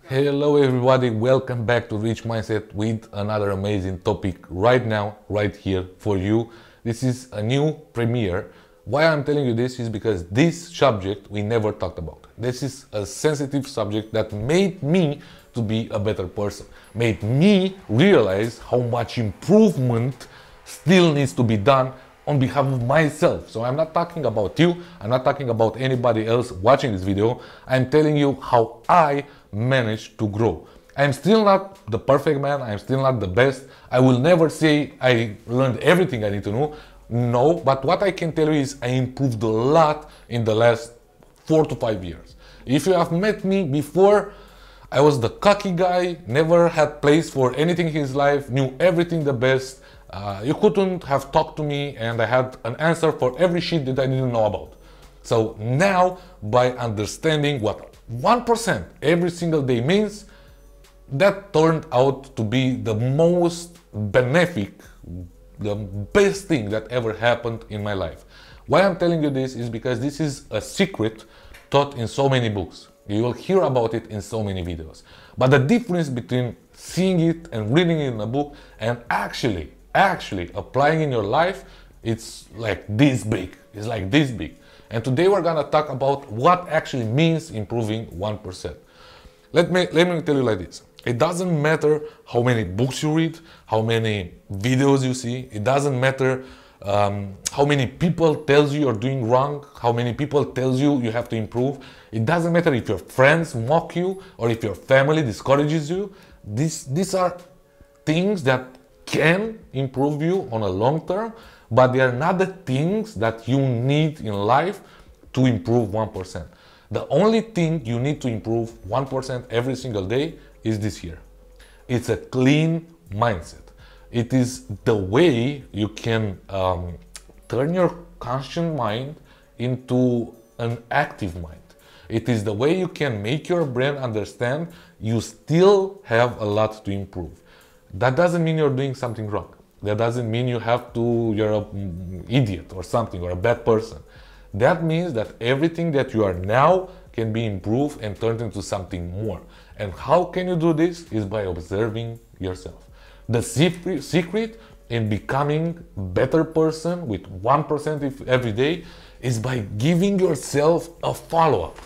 Hello everybody, welcome back to Rich Mindset with another amazing topic right now, right here for you. This is a new premiere. Why I'm telling you this is because this subject we never talked about. This is a sensitive subject that made me to be a better person, made me realize how much improvement still needs to be done on behalf of myself. So I'm not talking about you, I'm not talking about anybody else watching this video. I'm telling you how I managed to grow. I'm still not the perfect man, I'm still not the best. I will never say I learned everything I need to know. No, but what I can tell you is I improved a lot in the last 4 to 5 years. If you have met me before, I was the cocky guy, never had place for anything in his life, knew everything the best. You couldn't have talked to me and I had an answer for every shit that I didn't know about. So now, by understanding what 1% every single day means, that turned out to be the most benefic, the best thing that ever happened in my life. Why I'm telling you this is because this is a secret taught in so many books. You will hear about it in so many videos. But the difference between seeing it and reading it in a book and actually applying in your life, it's like this big. It's like this big. And today we're gonna talk about what actually means improving 1%. Let me tell you like this. It doesn't matter how many books you read, how many videos you see. It doesn't matter how many people tells you you're doing wrong, how many people tells you you have to improve. It doesn't matter if your friends mock you or if your family discourages you. These are things that can improve you on a long term, but they are not the things that you need in life to improve 1%. The only thing you need to improve 1% every single day is this here. It's a clean mindset. It is the way you can turn your conscious mind into an active mind. It is the way you can make your brain understand you still have a lot to improve. That doesn't mean you're doing something wrong. That doesn't mean you're an idiot or something or a bad person. That means that everything that you are now can be improved and turned into something more. And how can you do this? Is by observing yourself. The secret in becoming a better person with 1% every day is by giving yourself a follow-up.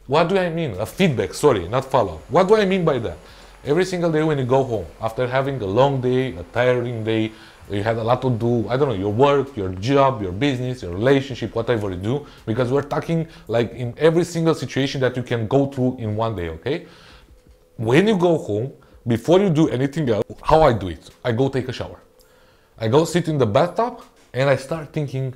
What do I mean? A feedback, sorry, not follow-up. What do I mean by that? Every single day when you go home, after having a long day, a tiring day, you had a lot to do, I don't know, your work, your job, your business, your relationship, whatever you do, because we're talking like in every single situation that you can go through in one day, okay? When you go home, before you do anything else, how I do it, I go take a shower. I go sit in the bathtub and I start thinking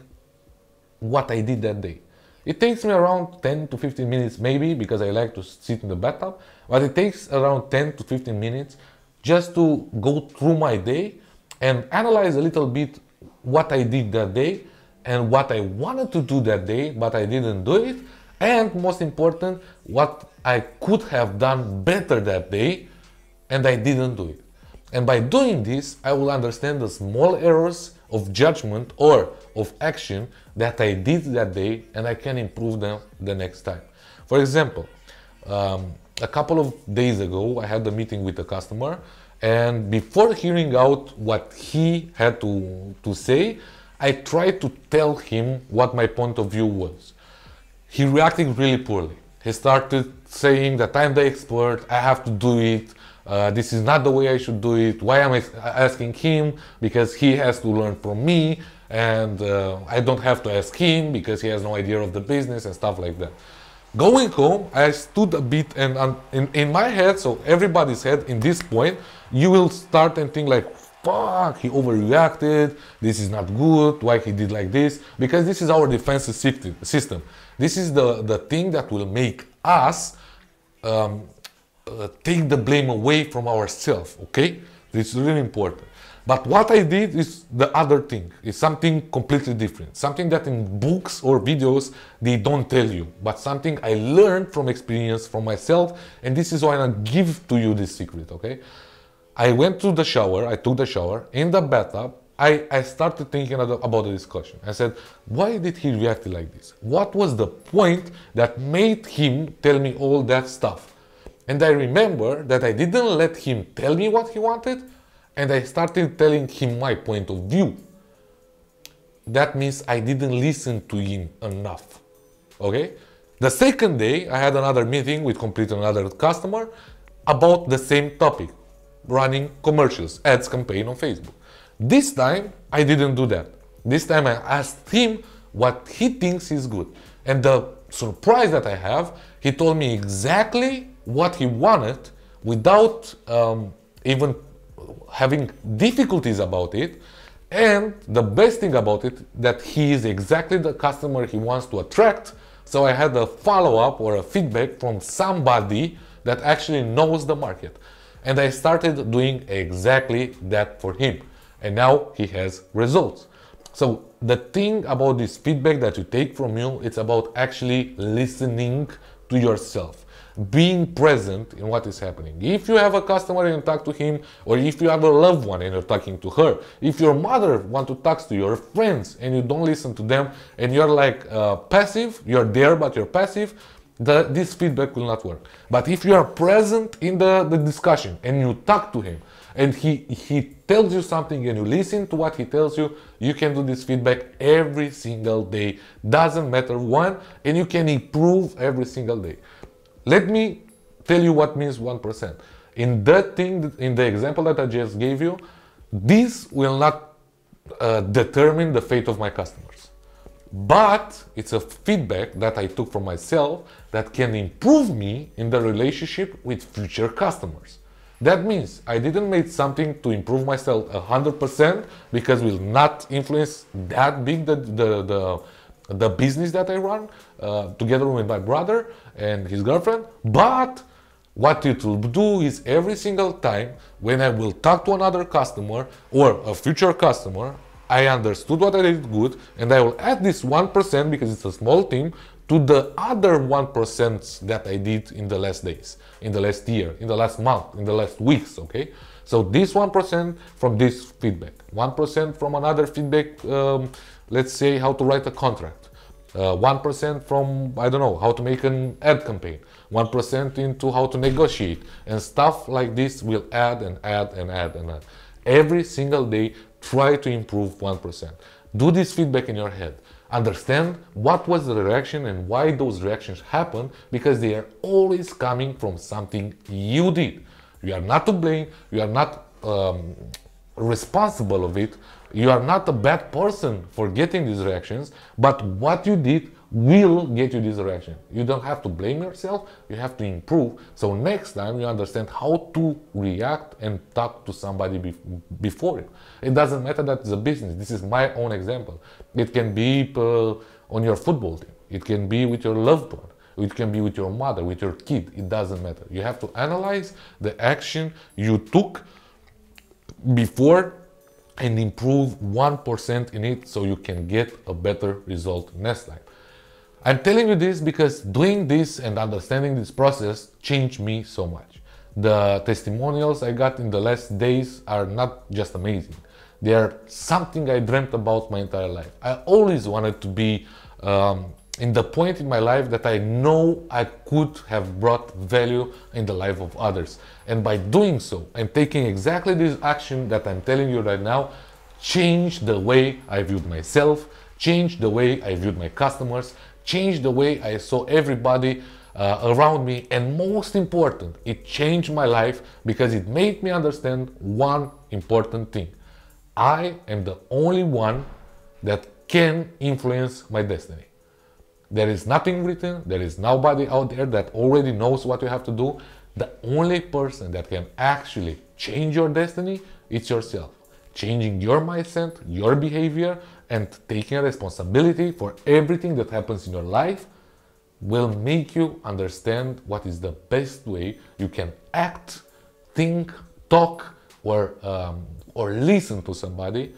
what I did that day. It takes me around 10 to 15 minutes maybe, because I like to sit in the bathtub, but it takes around 10 to 15 minutes just to go through my day and analyze a little bit what I did that day and what I wanted to do that day, but I didn't do it, and most important, what I could have done better that day and I didn't do it. And by doing this, I will understand the small errors of judgment or of action that I did that day, and I can improve them the next time. For example, a couple of days ago, I had a meeting with a customer, and before hearing out what he had to say, I tried to tell him what my point of view was. He reacted really poorly. He started saying that I'm the expert, I have to do it, this is not the way I should do it, why am I asking him, because he has to learn from me, and I don't have to ask him because he has no idea of the business and stuff like that. Going home, I stood a bit, and in my head, so everybody's head in this point, you will start and think like, fuck, he overreacted, this is not good, why he did like this, because this is our defensive system. This is the thing that will make us take the blame away from ourselves, okay? This is really important. But what I did is the other thing. It's something completely different. Something that in books or videos, they don't tell you. But something I learned from experience, from myself, and this is why I give to you this secret, okay? I went to the shower, I took the shower in the bathtub, I started thinking about the discussion. I said, why did he react like this? What was the point that made him tell me all that stuff? And I remember that I didn't let him tell me what he wanted, and I started telling him my point of view. That means I didn't listen to him enough. Okay? The second day, I had another meeting with completely another customer about the same topic, running commercials, ads campaign on Facebook. This time, I didn't do that. This time, I asked him what he thinks is good. And the surprise that I have, he told me exactly what he wanted without even having difficulties about it. And the best thing about it, that he is exactly the customer he wants to attract. So I had a follow-up or a feedback from somebody that actually knows the market. And I started doing exactly that for him. And now he has results. So the thing about this feedback that you take from you, it's about actually listening to yourself, being present in what is happening. If you have a customer and you talk to him, or if you have a loved one and you're talking to her, if your mother wants to talk to your friends and you don't listen to them and you're like passive, you're there but you're passive, this feedback will not work. But if you are present in the discussion and you talk to him and he tells you something and you listen to what he tells you, you can do this feedback every single day. Doesn't matter when, and you can improve every single day. Let me tell you what means 1%. In that thing, in the example that I just gave you, this will not determine the fate of my customers. But it's a feedback that I took from myself that can improve me in the relationship with future customers. That means I didn't make something to improve myself 100% because it will not influence that big the business that I run together with my brother and his girlfriend. But what it will do is every single time when I will talk to another customer or a future customer, I understood what I did good, and I will add this 1% because it's a small team to the other 1% that I did in the last days, in the last year, in the last month, in the last weeks, okay? So this 1% from this feedback, 1% from another feedback, let's say how to write a contract, 1% from, I don't know, how to make an ad campaign, 1% into how to negotiate, and stuff like this will add and add and add and add. Every single day, try to improve 1%. Do this feedback in your head. Understand what was the reaction and why those reactions happen, because they are always coming from something you did. You are not to blame, you are not responsible of it, you are not a bad person for getting these reactions, but what you did will get you this reaction. You don't have to blame yourself, you have to improve. So next time you understand how to react and talk to somebody before it. It doesn't matter that it's a business. This is my own example. It can be on your football team. It can be with your loved one. It can be with your mother, with your kid. It doesn't matter. You have to analyze the action you took before and improve 1% in it so you can get a better result next time. I'm telling you this because doing this and understanding this process changed me so much. The testimonials I got in the last days are not just amazing. They are something I dreamt about my entire life. I always wanted to be in the point in my life that I know I could have brought value in the life of others. And by doing so, and taking exactly this action that I'm telling you right now, changed the way I viewed myself, changed the way I viewed my customers, changed the way I saw everybody around me, and most important, it changed my life because it made me understand one important thing. I am the only one that can influence my destiny. There is nothing written, there is nobody out there that already knows what you have to do. The only person that can actually change your destiny is yourself. Changing your mindset, your behavior, and taking responsibility for everything that happens in your life will make you understand what is the best way you can act, think, talk, or listen to somebody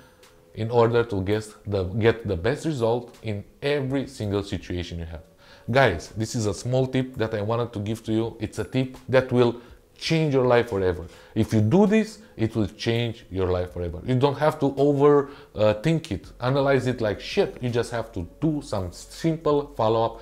in order to get the best result in every single situation you have. Guys, this is a small tip that I wanted to give to you. It's a tip that will change your life forever. If you do this, it will change your life forever. You don't have to think it, analyze it like shit. You just have to do some simple follow-up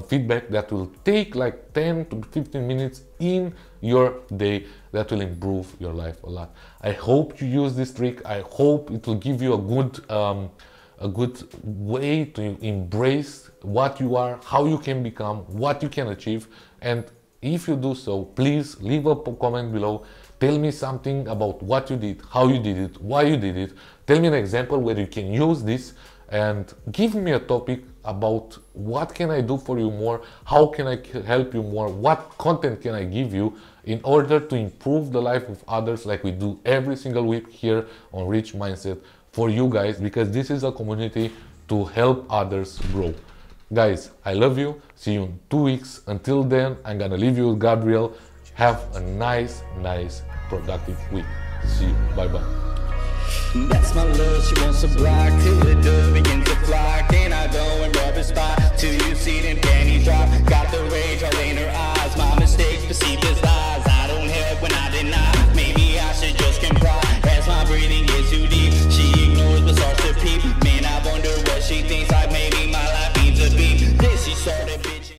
feedback that will take like 10 to 15 minutes in your day, that will improve your life a lot. I hope you use this trick. I hope it will give you a good way to embrace what you are, how you can become, what you can achieve. And if you do so, please leave a comment below. Tell me something about what you did, how you did it, why you did it. Tell me an example where you can use this, and give me a topic about what can I do for you more, how can I help you more, what content can I give you in order to improve the life of others, like we do every single week here on Rich Mindset for you guys, because this is a community to help others grow. Guys, I love you. See you in 2 weeks. Until then, I'm gonna leave you with Gabriel. Have a nice, productive week. See you. Bye-bye. That's my love, she wants a block till the dove begins to flock. And I go and rub a spot till you see them panties drop. Got the rage.